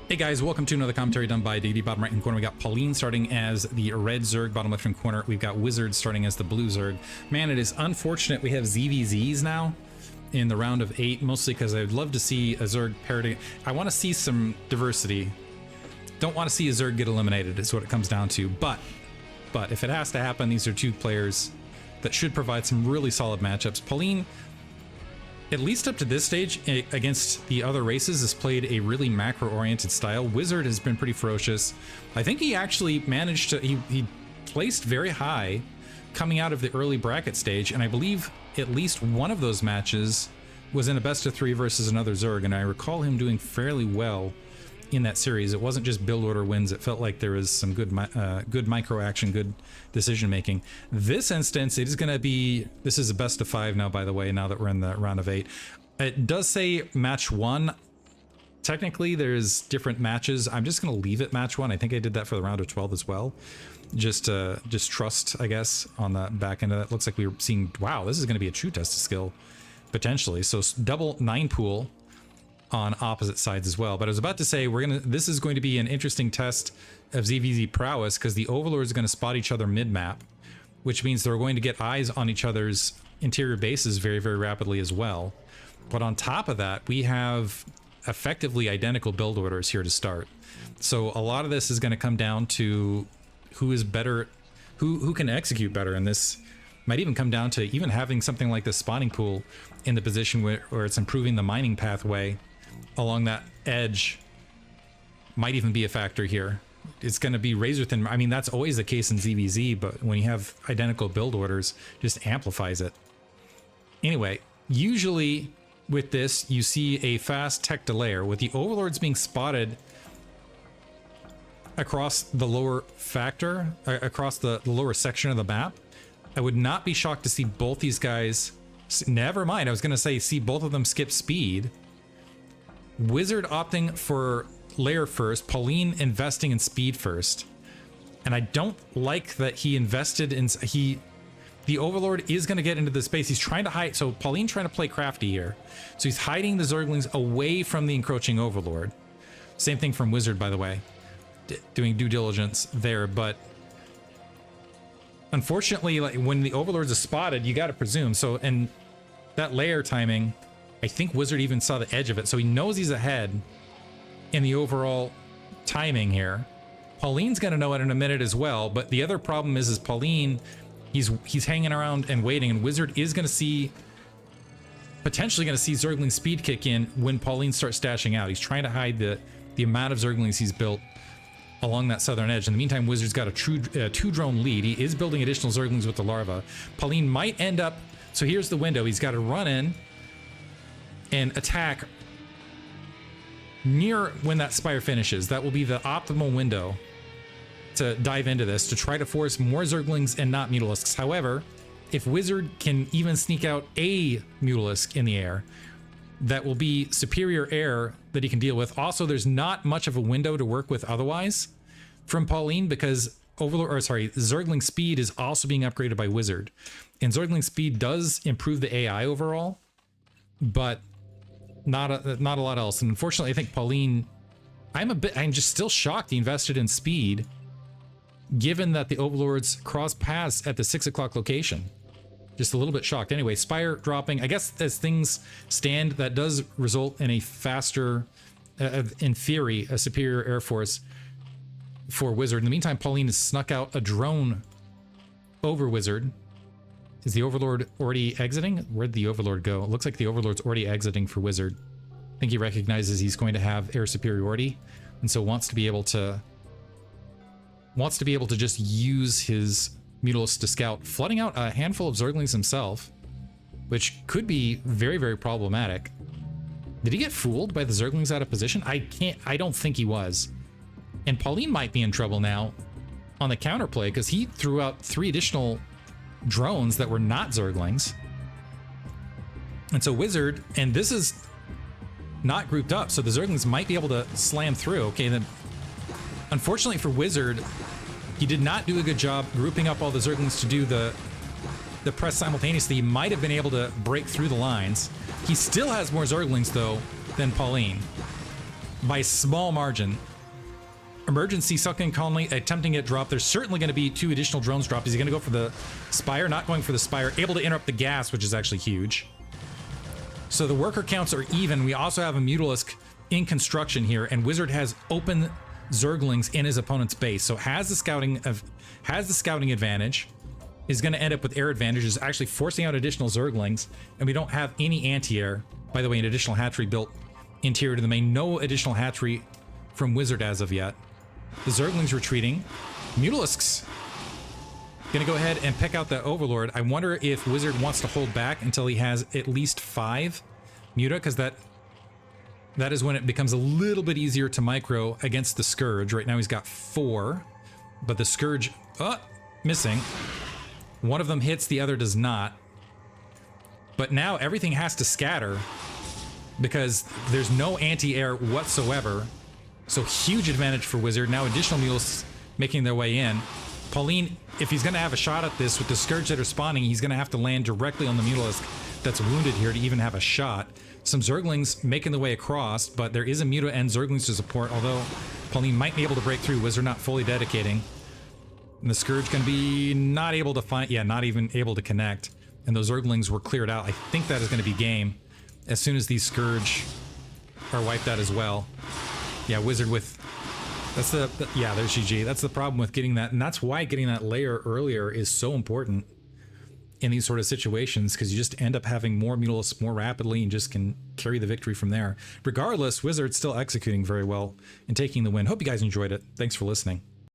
Hey guys, welcome to another commentary done by Diggity. Bottom right hand corner, we got Pauline starting as the red Zerg. Bottom left hand corner, we've got Wizard starting as the blue Zerg. Man, it is unfortunate we have ZVZs now in the round of 8, mostly because I'd love to see a Zerg parity. I want to see some diversity. Don't want to see a Zerg get eliminated, is what it comes down to. But if it has to happen, these are two players that should provide some really solid matchups. Pauline, at least up to this stage, against the other races, has played a really macro-oriented style. Wizard has been pretty ferocious. I think he actually managed to... He placed very high coming out of the early bracket stage, and I believe at least one of those matches was in a best-of-3 versus another Zerg, and I recall him doing fairly well in that series. It wasn't just build order wins. It felt like there was some good micro action, good decision making. This instance, it is going to be, this is a best of 5 now, by the way, now that we're in the round of 8. It does say match 1. Technically there's different matches. I'm just going to leave it match 1. I think I did that for the round of 12 as well. Just trust, I guess, on the back end of that. Looks like we were seeing, wow, this is going to be a true test of skill potentially. So double 9 pool on opposite sides as well. But I was about to say, this is going to be an interesting test of ZVZ prowess, because the overlords are going to spot each other mid-map, which means they're going to get eyes on each other's interior bases very, very rapidly as well. But on top of that, we have effectively identical build orders here to start. So a lot of this is going to come down to who is better, who can execute better, and this might even come down to even having something like the spawning pool in the position where it's improving the mining pathway along that edge. Might even be a factor here. It's going to be razor thin. I mean, that's always the case in ZVZ, but when you have identical build orders, just amplifies it. Anyway, usually with this, you see a fast tech delay. With the overlords being spotted across the lower across the lower section of the map, I would not be shocked to see both these guys, never mind, I was going to say see both of them skip speed. Wizard opting for layer first, Pauline investing in speed first. And I don't like that he invested in... The Overlord is going to get into the space. He's trying to hide... So Pauline trying to play crafty here. So he's hiding the Zerglings away from the encroaching Overlord. Same thing from Wizard, by the way. Doing due diligence there, but... Unfortunately, like when the Overlords are spotted, you got to presume. So, and that layer timing... I think Wizard even saw the edge of it, so he knows he's ahead in the overall timing here. Pauline's going to know it in a minute as well, but the other problem is Pauline, he's hanging around and waiting, and Wizard is going to see, potentially going to see Zergling speed kick in when Pauline starts stashing out. He's trying to hide the amount of Zerglings he's built along that southern edge. In the meantime, Wizard's got a true 2-drone lead. He is building additional Zerglings with the larva. Pauline might end up, so here's the window. He's got to run in and attack near when that spire finishes. That will be the optimal window to dive into this, to try to force more Zerglings and not Mutalisks. However, if Wizard can even sneak out a Mutalisk in the air, that will be superior air that he can deal with. Also, there's not much of a window to work with otherwise from Pauline, because Zergling speed is also being upgraded by Wizard. And Zergling speed does improve the AI overall, but not a lot else. And unfortunately, I think Pauline, I'm just still shocked he invested in speed, given that the Overlords cross paths at the 6 o'clock location. Just a little bit shocked. Anyway, Spire dropping. I guess as things stand, that does result in a faster, in theory, a superior air force for Wizard. In the meantime, Pauline has snuck out a drone over Wizard. Is the Overlord already exiting? Where'd the Overlord go? It looks like the Overlord's already exiting for Wizard. I think he recognizes he's going to have air superiority, and so wants to be able to just use his Mutalisk to scout, flooding out a handful of Zerglings himself, which could be very, very problematic. Did he get fooled by the Zerglings out of position? I don't think he was. And Pauline might be in trouble now on the counterplay, because he threw out 3 additional drones that were not Zerglings. And so Wizard, and this is not grouped up, so the Zerglings might be able to slam through. Okay, then unfortunately for Wizard, he did not do a good job grouping up all the Zerglings to do the press simultaneously. He might have been able to break through the lines. He still has more Zerglings though than Pauline. by a small margin. Emergency Sucking Colony attempting it drop. There's certainly going to be 2 additional drones dropped. Is he going to go for the Spire? Not going for the Spire. Able to interrupt the gas, which is actually huge. So the worker counts are even. We also have a Mutalisk in construction here, and Wizard has open Zerglings in his opponent's base. So has the scouting advantage. Is going to end up with air advantages, actually forcing out additional Zerglings, and we don't have any anti-air. By the way, an additional hatchery built interior to the main. No additional hatchery from Wizard as of yet. The Zerglings retreating. Mutalisks gonna go ahead and pick out the Overlord. I wonder if Wizard wants to hold back until he has at least 5 Muta, because that is when it becomes a little bit easier to micro against the Scourge. Right now he's got 4, but the Scourge, missing. One of them hits, the other does not. But now everything has to scatter because there's no anti-air whatsoever. So huge advantage for Wizard. Now additional mules making their way in. Pauline, if he's going to have a shot at this with the Scourge that are spawning, he's going to have to land directly on the Mutalisk that's wounded here to even have a shot. Some Zerglings making the way across, but there is a Muta and Zerglings to support, although Pauline might be able to break through. Wizard not fully dedicating. And the Scourge can be not able to find, not even able to connect. And those Zerglings were cleared out. I think that is going to be game as soon as these Scourge are wiped out as well. Yeah, Wizard with, that's yeah, there's GG. That's the problem with getting that. And that's why getting that layer earlier is so important in these sort of situations, because you just end up having more Mutalisks more rapidly and just can carry the victory from there. Regardless, Wizard's still executing very well and taking the win. Hope you guys enjoyed it. Thanks for listening.